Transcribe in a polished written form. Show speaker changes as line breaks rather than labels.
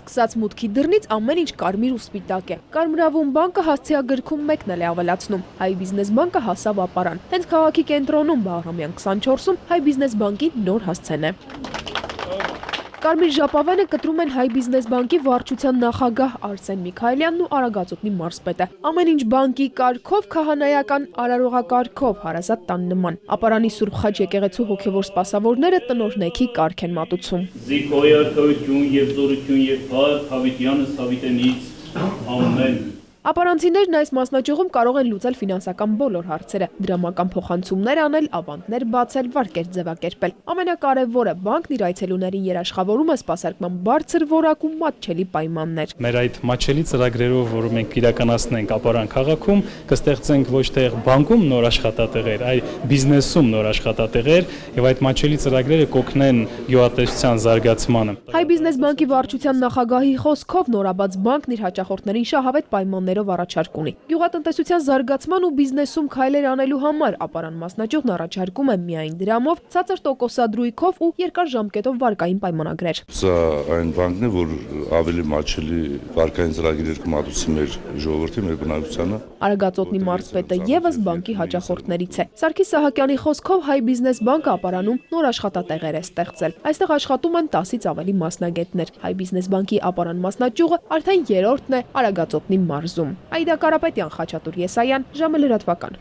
Սկսած մուտքի դռնից ամեն ինչ կարմիր ու սպիտակ է։ Կարմրավուն բանկը հասցեագրքում մեկն էլ է ավելացնում։ Հայ բիզնես բանկը հասավ ապարան։ Հենց քաղաքի կենտրոնում Բաղրամյան 24-ում Հայ բիզնես բանկի նոր հասցեն է։ Կարմիր ժապավենը կտրում են Հայ բիզնես բանկի վարչության նախագահ Արսեն Միքայելյանն ու Արագածոտնի մարզպետը։ Ամեն ինչ բանկի կարգով, քահանայական արարողակարգով, հարազատ տան նման։ Ապարանի Սուրբ Խաչ եկեղեցու հոգևոր սպասավորները տնօրնեքի կարգ են մատուցում։
Զիքոյ արքայություն եւ զորություն եւ փառք Հավիտյանս Հավիտենից ամեն։
Ապարանցիներն այս մասնաճյուղում կարող են լուծել ֆինանսական բոլոր հարցերը, դրամական փոխանցումներ անել, ավանդներ բացել, վարկեր ձևակերպել։ Ամենակարևորը բանկն իր այցելուներին երաշխավորում է սպասարկման բարձր որակ ու մատչելի պայմաններ։
Մեր այդ մատչելի ծրագրերով, որ մենք իրականացնենք Ապարան քաղաքում, կստեղծենք ոչ թե բանկում նոր աշխատատեղեր, այլ բիզնեսում նոր աշխատատեղեր, եւ այդ մատչելի ծրագրերը կօգնեն գյուղատնտեսության զարգացմանը։
Հայ բիզնես բանկի վարչության նախագահի խոսքով նորաբաց բանկն իր հաճախորդներին շահավետ պայմաններով առաջարկ ունի։ Գյուղատնտեսության զարգացման ու բիզնեսում քայլեր անելու համար Ապարան մասնաճյուղն առաջարկում է միայն դրամով, ցածր տոկոսադրույքով ու երկար ժամկետով վարկային պայմանագրեր։
Սա այն բանկն է, որ ավելի մատչելի վարկային ծրագրեր կմատուցի մեր ժողովրդի, մեր բնակչությանը։
Արագածոտնի մարզպետը եւս բանկի հաճախորդներից է։ Սարգիս Սահակյանի խոսքով Հայ բիզնես բանկը Ապարանում նոր աշխատատեղեր է ստեղծել։ Այստեղ աշխատում են 10-ից ավելի մասնագետներ։ Հայ բիզնես բանկի Ապարան մասնաճյուղը արդեն երրորդն է Արագածոտնի մարզում։ Այդա Կարապետյան, Խաչատուր Եսայան, ժամը լրատվական։